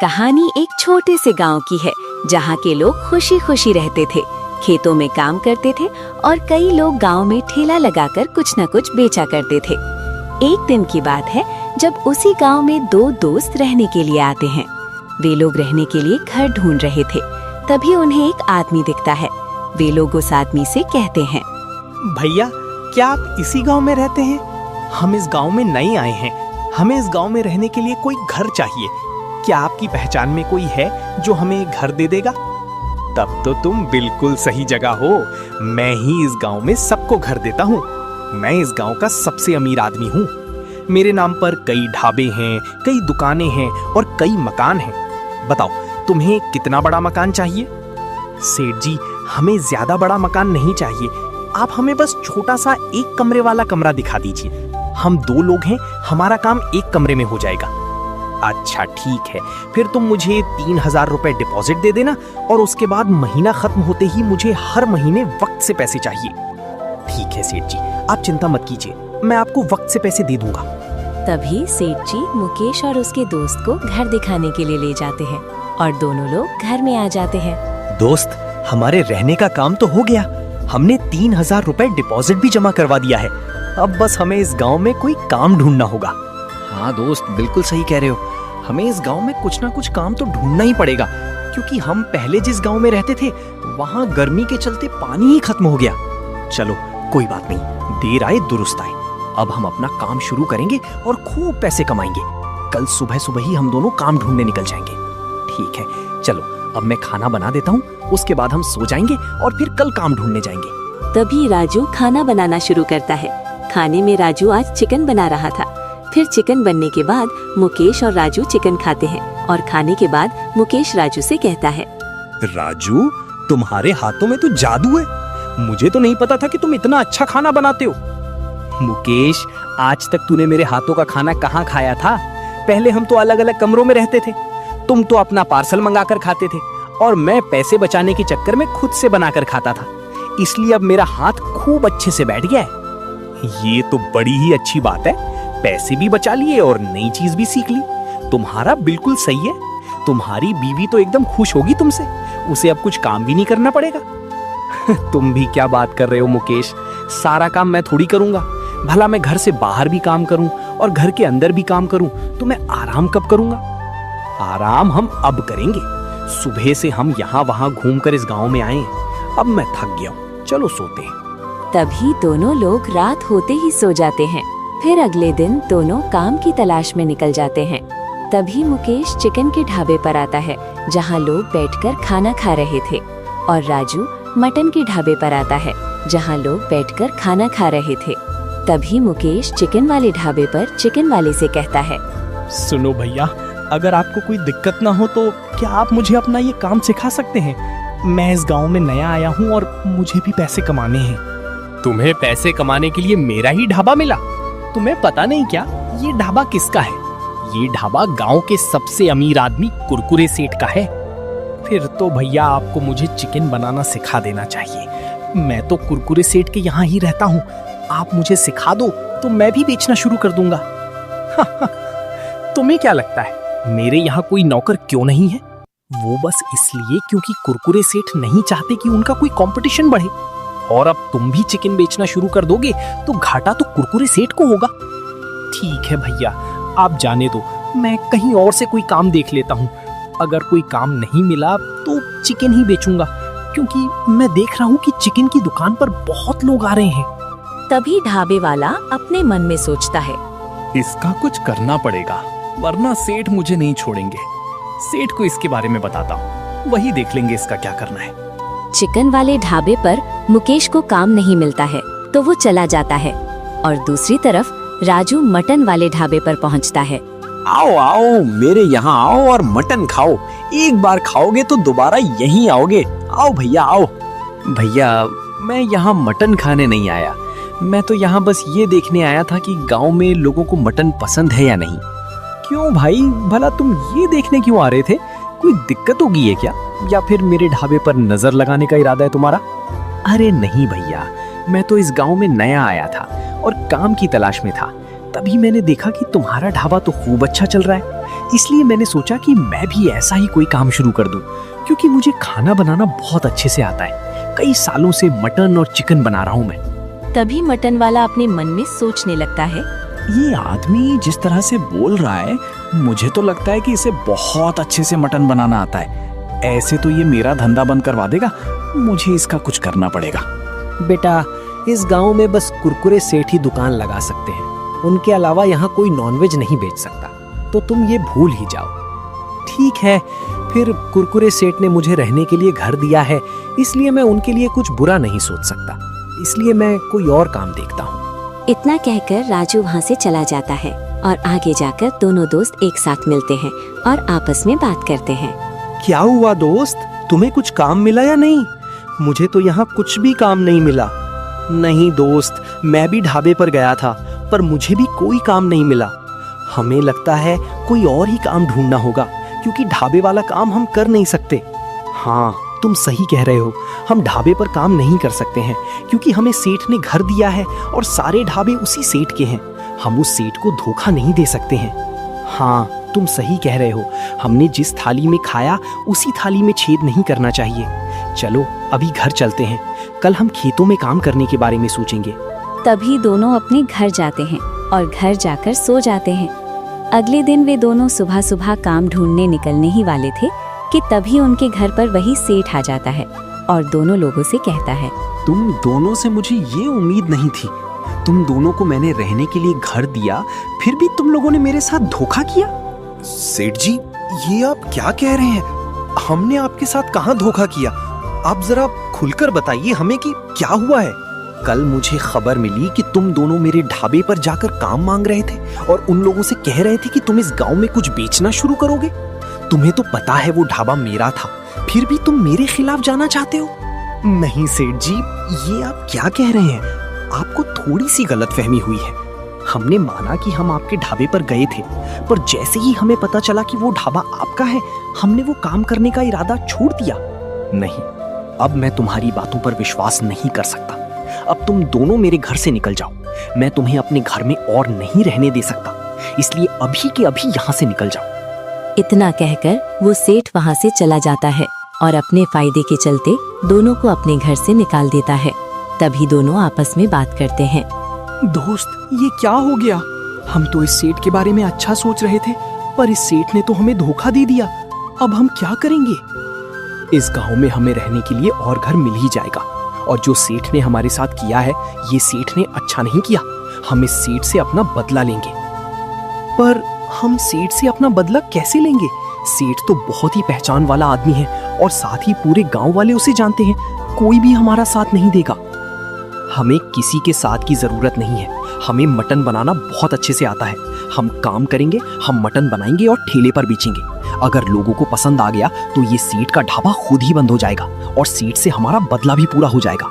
कहानी एक छोटे से गांव की है जहां के लोग खुशी खुशी रहते थे, खेतों में काम करते थे और कई लोग गांव में ठेला लगाकर कुछ न कुछ बेचा करते थे। एक दिन की बात है जब उसी गांव में दो दोस्त रहने के लिए आते हैं। वे लोग रहने के लिए घर ढूंढ रहे थे, तभी उन्हें एक आदमी दिखता है। वे लोग उस आदमी से कहते हैं, भैया क्या आप इसी गांव में रहते हैं? हम इस गांव में नए आए हैं, हमें इस गांव में रहने के लिए कोई घर चाहिए। क्या आपकी पहचान में कोई है जो हमें घर दे देगा? तब तो तुम बिल्कुल सही जगह हो। मैं ही इस गांव में सबको घर देता हूँ। मैं इस गांव का सबसे अमीर आदमी हूँ। मेरे नाम पर कई ढाबे हैं, कई दुकानें हैं और कई मकान हैं। बताओ तुम्हें कितना बड़ा मकान चाहिए? सेठ जी, हमें ज्यादा बड़ा मकान नहीं चाहिए। आप हमें बस छोटा सा एक कमरे वाला कमरा दिखा दीजिए। हम दो लोग हैं, हमारा काम एक कमरे में हो जाएगा। अच्छा ठीक है, फिर तुम मुझे 3,000 रुपए डिपॉजिट दे देना और उसके बाद महीना खत्म होते ही मुझे हर महीने वक्त से पैसे चाहिए। ठीक है सेठ जी, आप चिंता मत कीजिए, मैं आपको वक्त से पैसे दे दूंगा। तभी सेठ जी मुकेश और उसके दोस्त को घर दिखाने के लिए ले जाते हैं और दोनों लोग घर में आ जाते हैं। दोस्त, हमारे रहने का काम तो हो गया। हमने 3,000 रुपए डिपॉजिट भी जमा करवा दिया है। अब बस हमें इस गांव में कोई काम ढूंढना होगा। हाँ दोस्त, बिल्कुल सही कह रहे हो। हमें इस गांव में कुछ ना कुछ काम तो ढूंढना ही पड़ेगा, क्योंकि हम पहले जिस गांव में रहते थे वहाँ गर्मी के चलते पानी ही खत्म हो गया। चलो कोई बात नहीं, देर आए दुरुस्त आए। अब हम अपना काम शुरू करेंगे और खूब पैसे कमाएंगे। कल सुबह सुबह ही हम दोनों काम ढूंढने निकल जाएंगे। ठीक है, चलो अब मैं खाना बना देता हूँ, उसके बाद हम सो जाएंगे और फिर कल काम ढूंढने जाएंगे। तभी राजू खाना बनाना शुरू करता है। खाने में राजू आज चिकन बना रहा था। फिर चिकन बनने के बाद मुकेश और राजू चिकन खाते हैं और खाने के बाद मुकेश राजू से कहता है, राजू, तुम्हारे हाथों में तो जादू है। मुझे तो नहीं पता था कि तुम इतना अच्छा खाना बनाते हो। मुकेश, आज तक तूने मेरे हाथों का खाना कहाँ खाया था? पहले हम तो अलग अलग कमरों में रहते थे। तुम तो अपना पार्सल मंगाकर खाते थे और मैं पैसे बचाने के चक्कर में खुद से बनाकर खाता था। इसलिए अब मेरा हाथ खूब अच्छे से बैठ गया है। ये तो बड़ी ही अच्छी बात है। पैसे भी बचा लिए और नई चीज भी सीख ली। तुम्हारा बिल्कुल सही है। तुम्हारी बीवी तो एकदम खुश होगी तुमसे। उसे अब कुछ काम भी नहीं करना पड़ेगा। तुम भी क्या बात कर रहे हो मुकेश? सारा काम मैं थोड़ी करूंगा। भला मैं घर से बाहर भी काम करूं और घर के अंदर भी काम करूं तो मैं आराम कब करूंगा? आराम हम अब करेंगे। सुबह से हम यहाँ वहाँ घूमकर इस गांव में आए हैं। अब मैं थक गया हूँ, चलो सोते हैं। तभी दोनों लोग रात होते ही सो जाते हैं। फिर अगले दिन दोनों काम की तलाश में निकल जाते हैं। तभी मुकेश चिकन के ढाबे पर आता है जहाँ लोग बैठकर खाना खा रहे थे और राजू मटन के ढाबे पर आता है जहाँ लोग बैठकर खाना खा रहे थे। तभी मुकेश चिकन वाले ढाबे पर चिकन वाले से कहता है, सुनो भैया, अगर आपको कोई दिक्कत ना हो तो क्या आप मुझे अपना ये काम सिखा सकते हैं? मैं इस गांव में नया आया हूँ और मुझे भी पैसे कमाने हैं। तुम्हें पैसे कमाने के लिए मेरा ही ढाबा मिला? तुम्हें पता नहीं क्या ये ढाबा किसका है? ये ढाबा गांव के सबसे अमीर आदमी कुरकुरे सेठ का है। फिर तो भैया आपको मुझे चिकन बनाना सिखा देना चाहिए। मैं तो कुरकुरे सेठ के यहाँ ही रहता हूँ। आप मुझे सिखा दो तो मैं भी बेचना शुरू कर दूंगा। तुम्हें क्या लगता है मेरे यहाँ कोई नौकर क्यों नहीं है? वो बस इसलिए क्योंकि कुरकुरे सेठ नहीं चाहते कि उनका कोई कंपटीशन बढ़े। और अब तुम भी चिकन बेचना शुरू कर दोगे तो घाटा तो कुरकुरे सेठ को होगा। ठीक है भैया, आप जाने दो, मैं कहीं और से कोई काम देख लेता हूँ। अगर कोई काम नहीं मिला तो चिकन ही बेचूंगा, क्योंकि मैं देख रहा हूँ कि चिकन की दुकान पर बहुत लोग आ रहे हैं। तभी ढाबे वाला अपने मन में सोचता है, इसका कुछ करना पड़ेगा, वरना सेठ मुझे नहीं छोड़ेंगे। सेठ को इसके बारे में बताता हूँ, वही देख लेंगे इसका क्या करना है। चिकन वाले ढाबे पर मुकेश को काम नहीं मिलता है तो वो चला जाता है और दूसरी तरफ राजू मटन वाले ढाबे पर पहुंचता है। आओ आओ, मेरे यहाँ आओ और मटन खाओ। एक बार खाओगे तो दोबारा यहीं आओगे। आओ भैया आओ। भैया, मैं यहाँ मटन खाने नहीं आया। मैं तो यहाँ बस ये देखने आया था कि गांव में लोगों को मटन पसंद है या नहीं। क्यों भाई, भला तुम ये देखने क्यों आ रहे थे? कोई दिक्कत होगी है क्या? या फिर मेरे ढाबे पर नजर लगाने का इरादा है तुम्हारा? अरे नहीं भैया, मैं तो इस गांव में नया आया था और काम की तलाश में था। तभी मैंने देखा कि तुम्हारा ढाबा तो खूब अच्छा चल रहा है। इसलिए मैंने सोचा कि मैं भी ऐसा ही कोई काम शुरू कर दूं, क्योंकि मुझे खाना बनाना बहुत अच्छे से आता है। कई सालों से मटन और चिकन बना रहा हूं मैं। तभी मटन वाला अपने मन में सोचने लगता है। ये आदमी जिस तरह से बोल रहा है, मुझे तो लगता है कि इसे बहुत अच्छे से मटन बनाना आता है। ऐसे तो ये मेरा धंधा बंद करवा देगा। मुझे इसका कुछ करना पड़ेगा। बेटा, इस गांव में बस कुरकुरे सेठ ही दुकान लगा सकते हैं। उनके अलावा यहाँ कोई नॉनवेज नहीं बेच सकता, तो तुम ये भूल ही जाओ। ठीक है, फिर कुरकुरे सेठ ने मुझे रहने के लिए घर दिया है, इसलिए मैं उनके लिए कुछ बुरा नहीं सोच सकता। इसलिए मैं कोई और काम देखता हूँ। इतना कहकर राजू वहाँ से चला जाता है और आगे जाकर दोनों दोस्त एक साथ मिलते हैं और आपस में बात करते हैं। क्या हुआ दोस्त, तुम्हें कुछ काम मिला या नहीं? मुझे तो यहाँ कुछ भी काम नहीं मिला। नहीं दोस्त, मैं भी ढाबे पर गया था, पर मुझे भी कोई काम नहीं मिला। हमें लगता है कोई और ही काम ढूंढना होगा, क्योंकि ढाबे वाला काम हम कर नहीं सकते। हाँ, तुम सही कह रहे हो, हम ढाबे पर काम नहीं कर सकते हैं, क्योंकि हमें सेठ ने घर दिया है और सारे ढाबे उसी सेठ के हैं। हम उस सेठ को धोखा नहीं दे सकते हैं। हाँ, तुम सही कह रहे हो, हमने जिस थाली में खाया उसी थाली में छेद नहीं करना चाहिए। चलो अभी घर चलते हैं, कल हम खेतों में काम करने के बारे में सोचेंगे। तभी दोनों अपने घर जाते हैं और घर जाकर सो जाते हैं। अगले दिन वे दोनों सुबह सुबह काम ढूंढने निकलने ही वाले थे कि तभी उनके घर पर वही सेठ आ जाता है और दोनों लोगों से कहता है। तुम दोनों से मुझे ये उम्मीद नहीं थी। तुम दोनों को मैंने रहने के लिए घर दिया, फिर भी तुम लोगों ने मेरे साथ धोखा किया। सेठ जी, ये आप क्या कह रहे हैं? हमने आपके साथ कहाँ धोखा किया? आप जरा खुलकर बताइए हमें कि क्या हुआ है। कल मुझे खबर मिली कि तुम दोनों मेरे ढाबे पर जाकर काम मांग रहे थे और उन लोगों से कह रहे थे कि तुम इस गांव में कुछ बेचना शुरू करोगे। तुम्हें तो पता है वो ढाबा मेरा था, फिर भी तुम मेरे खिलाफ जाना चाहते हो। नहीं सेठ जी, ये आप क्या कह रहे हैं? आपको थोड़ी सी गलतफहमी हुई है। हमने माना कि हम आपके ढाबे पर गए थे, पर जैसे ही हमें पता चला कि वो ढाबा आपका है, हमने वो काम करने का इरादा छोड़ दिया। नहीं, अब मैं तुम्हारी बातों पर विश्वास नहीं कर सकता। अब तुम दोनों मेरे घर से निकल जाओ। मैं तुम्हें अपने घर में और नहीं रहने दे सकता, इसलिए अभी के अभी यहाँ से निकल जाओ। इतना कहकर वो सेठ वहाँ से चला जाता है और अपने फायदे के चलते दोनों को अपने घर से निकाल देता है। तभी दोनों आपस में बात करते हैं। दोस्त, ये क्या हो गया? हम तो इस सेठ के बारे में अच्छा सोच रहे थे, पर इस सेठ ने तो हमें धोखा दे दिया। अब हम क्या करेंगे? इस गांव में हमें रहने के लिए और घर मिल ही जाएगा, और जो सेठ ने हमारे साथ किया है, ये सेठ ने अच्छा नहीं किया। हम इस सेठ से अपना बदला लेंगे। पर हम सेठ से अपना बदला कैसे लेंगे? सेठ तो बहुत ही पहचान वाला आदमी है और साथ ही पूरे गांव वाले उसे जानते हैं। कोई भी हमारा साथ नहीं देगा। हमें किसी के साथ की जरूरत नहीं है। हमें मटन बनाना बहुत अच्छे से आता है। हम काम करेंगे, हम मटन बनाएंगे और ठेले पर बेचेंगे। अगर लोगों को पसंद आ गया तो ये सेठ का ढाबा खुद ही बंद हो जाएगा और सेठ से हमारा बदला भी पूरा हो जाएगा।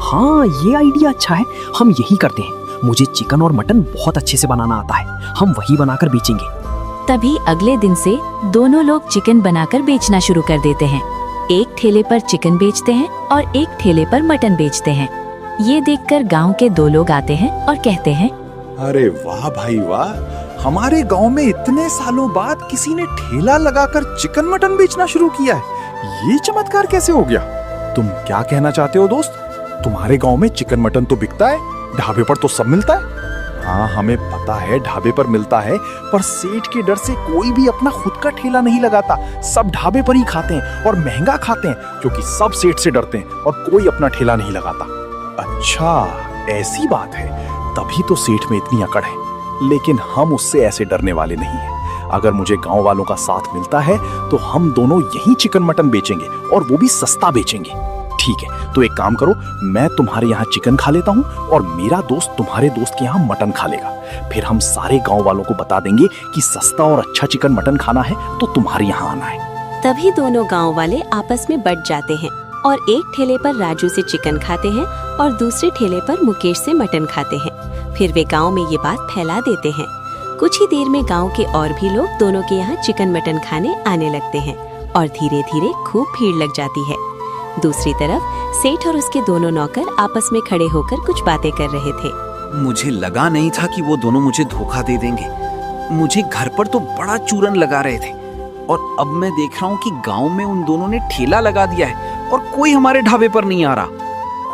हाँ, ये आइडिया अच्छा है, हम यही करते हैं। मुझे चिकन और मटन बहुत अच्छे से बनाना आता है, हम वही बनाकर बेचेंगे। तभी अगले दिन से दोनों लोग चिकन बनाकर बेचना शुरू कर देते हैं। एक ठेले पर चिकन बेचते हैं और एक ठेले पर मटन बेचते हैं। ये देखकर गांव के दो लोग आते हैं और कहते हैं, अरे वाह भाई वाह, हमारे गांव में इतने सालों बाद किसी ने ठेला लगाकर चिकन मटन बेचना शुरू किया है। ये चमत्कार कैसे हो गया? तुम क्या कहना चाहते हो दोस्त? तुम्हारे गांव में चिकन मटन तो बिकता है, ढाबे पर तो सब मिलता है। हाँ, हमें पता है ढाबे पर मिलता है, पर सेठ के डर से कोई भी अपना खुद का ठेला नहीं लगाता। सब ढाबे पर ही खाते हैं और महंगा खाते हैं, क्योंकि सब सेठ से डरते हैं और कोई अपना ठेला नहीं लगाता। अच्छा, ऐसी बात है, तभी तो सेठ में इतनी अकड़ है। लेकिन हम उससे ऐसे डरने वाले नहीं हैं। अगर मुझे गांव वालों का साथ मिलता है तो हम दोनों यही चिकन मटन बेचेंगे और वो भी सस्ता बेचेंगे। ठीक है, तो एक काम करो, मैं तुम्हारे यहाँ चिकन खा लेता हूँ और मेरा दोस्त तुम्हारे दोस्त के यहाँ मटन खा लेगा। फिर हम सारे गांव वालों को बता देंगे कि सस्ता और अच्छा चिकन मटन खाना है तो तुम्हारे यहाँ आना है। तभी दोनों गांव वाले आपस में बट जाते हैं और एक ठेले पर राजू से चिकन खाते हैं और दूसरे ठेले पर मुकेश से मटन खाते हैं। फिर वे गांव में ये बात फैला देते हैं। कुछ ही देर में गांव के और भी लोग दोनों के यहाँ चिकन मटन खाने आने लगते हैं और धीरे धीरे खूब भीड़ लग जाती है। दूसरी तरफ सेठ और उसके दोनों नौकर आपस में खड़े होकर कुछ बातें कर रहे थे। मुझे लगा नहीं था कि वो दोनों मुझे धोखा दे देंगे। मुझे घर पर तो बड़ा चूरन लगा रहे थे और अब मैं देख रहा हूँ कि गांव में उन दोनों ने ठेला लगा दिया है और कोई हमारे ढाबे पर नहीं आ रहा।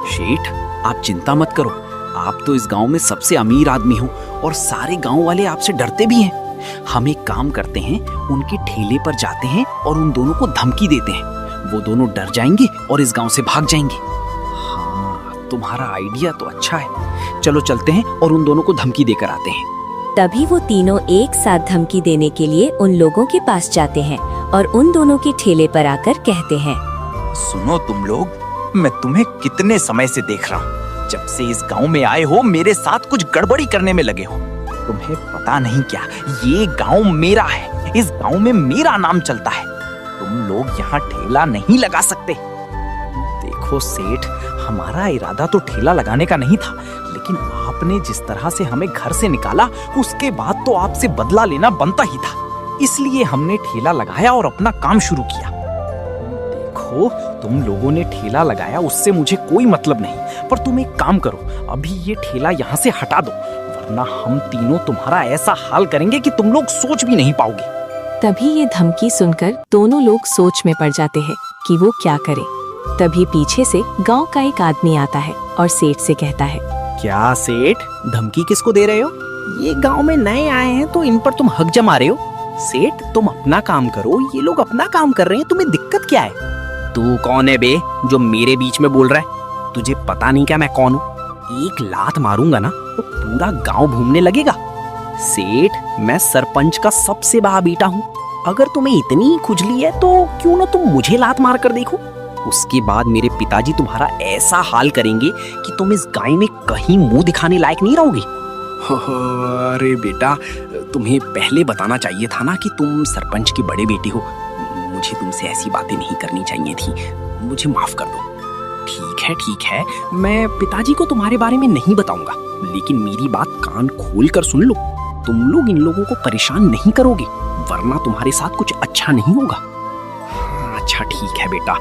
शेठ, आप चिंता मत करो, आप तो इस गांव में सबसे अमीर आदमी हो और सारे गांव वाले आपसे डरते भी हैं। हम एक काम करते हैं, उनके ठेले पर जाते हैं और उन दोनों को धमकी देते हैं। वो दोनों डर जाएंगे और इस गांव से भाग जाएंगे। हाँ, तुम्हारा आइडिया तो अच्छा है। चलो चलते हैं और उन दोनों को धमकी देकर आते हैं। तभी वो तीनों एक साथ धमकी देने के लिए उन लोगों के पास जाते हैं और उन दोनों के ठेले पर आकर कहते हैं, सुनो तुम लोग, मैं तुम्हें कितने समय से देख रहा हूँ। जब से इस गांव में आए हो मेरे साथ कुछ गड़बड़ी करने में लगे हो। तुम्हें पता नहीं क्या, ये गांव मेरा है, इस गांव में मेरा नाम चलता है। तुम लोग यहाँ ठेला नहीं लगा सकते। देखो सेठ, हमारा इरादा तो ठेला लगाने का नहीं था, लेकिन आपने जिस तरह से हमें घर से निकाला उसके बाद तो आपसे बदला लेना बनता ही था, इसलिए हमने ठेला लगाया और अपना काम शुरू किया। देखो, तुम लोगों ने ठेला लगाया उससे मुझे कोई मतलब नहीं, पर तुम एक काम करो, अभी ये ठेला यहाँ से हटा दो, वरना हम तीनों तुम्हारा ऐसा हाल करेंगे कि तुम लोग सोच भी नहीं पाओगे। तभी ये धमकी सुनकर दोनों लोग सोच में पड़ जाते हैं कि वो क्या करें। तभी पीछे से गांव का एक आदमी आता है और सेठ से कहता है, क्या सेठ, धमकी किसको दे रहे हो? ये गांव में नए आए हैं तो इन पर तुम हक जमा रहे हो। सेठ, तुम अपना काम करो, ये लोग अपना काम कर रहे हैं, तुम्हें दिक्कत क्या है? तू कौन है बे जो मेरे बीच में बोल रहा है? तुझे पता नहीं क्या मैं कौन हूँ? एक लात मारूंगा ना तो पूरा गांव घूमने लगेगा। सेठ, मैं सरपंच का सबसे बड़ा बेटा हूँ। अगर तुम्हें इतनी खुजली है तो क्यों ना तुम मुझे लात मार कर देखो। उसके बाद मेरे पिताजी तुम्हारा ऐसा हाल करेंगे कि तुम इस गाय में कहीं मुंह दिखाने लायक नहीं रहोगे। अरे बेटा, तुम्हें पहले बताना चाहिए था ना कि तुम सरपंच की बड़े बेटी हो। मुझे तुमसे ऐसी बातें नहीं करनी चाहिए थी, मुझे माफ कर दो। ठीक है, मैं पिताजी को तुम्हारे बारे में नहीं बताऊंगा, लेकिन मेरी बात कान खोल कर सुन लो। तुम लोग इन लोगों को परेशान नहीं करोगे, वरना तुम्हारे साथ कुछ अच्छा नहीं होगा। अच्छा ठीक है बेटा,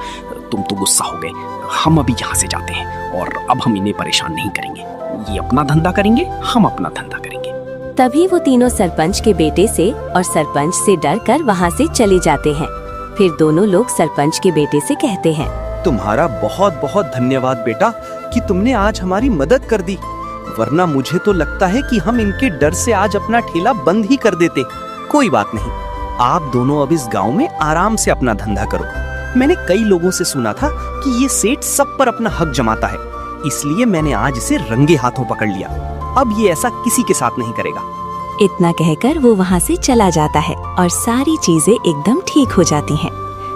तुम तो गुस्सा हो गए। हम अभी यहाँ से जाते हैं और अब हम इन्हें परेशान नहीं करेंगे। ये अपना धंधा करेंगे, हम अपना धंधा करेंगे। तभी वो तीनों सरपंच के बेटे से और सरपंच से डरकर वहाँ से चले जाते हैं। फिर दोनों लोग सरपंच के बेटे से कहते हैं, तुम्हारा बहुत बहुत धन्यवाद बेटा कि तुमने आज हमारी मदद कर दी, वरना मुझे तो लगता है कि हम इनके डर से आज अपना ठेला बंद ही कर देते। कोई बात नहीं, आप दोनों अब इस गांव में आराम से अपना धंधा करो। मैंने कई लोगों से सुना था कि ये सेठ सब पर अपना हक जमाता है, इसलिए मैंने आज इसे रंगे हाथों पकड़ लिया। अब ये ऐसा किसी के साथ नहीं करेगा। इतना कहकर वो वहाँ से चला जाता है और सारी चीजें एकदम ठीक हो जाती हैं।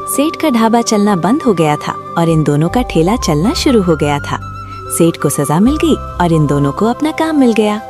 सेठ का ढाबा चलना बंद हो गया था और इन दोनों का ठेला चलना शुरू हो गया था। सेठ को सजा मिल गई और इन दोनों को अपना काम मिल गया।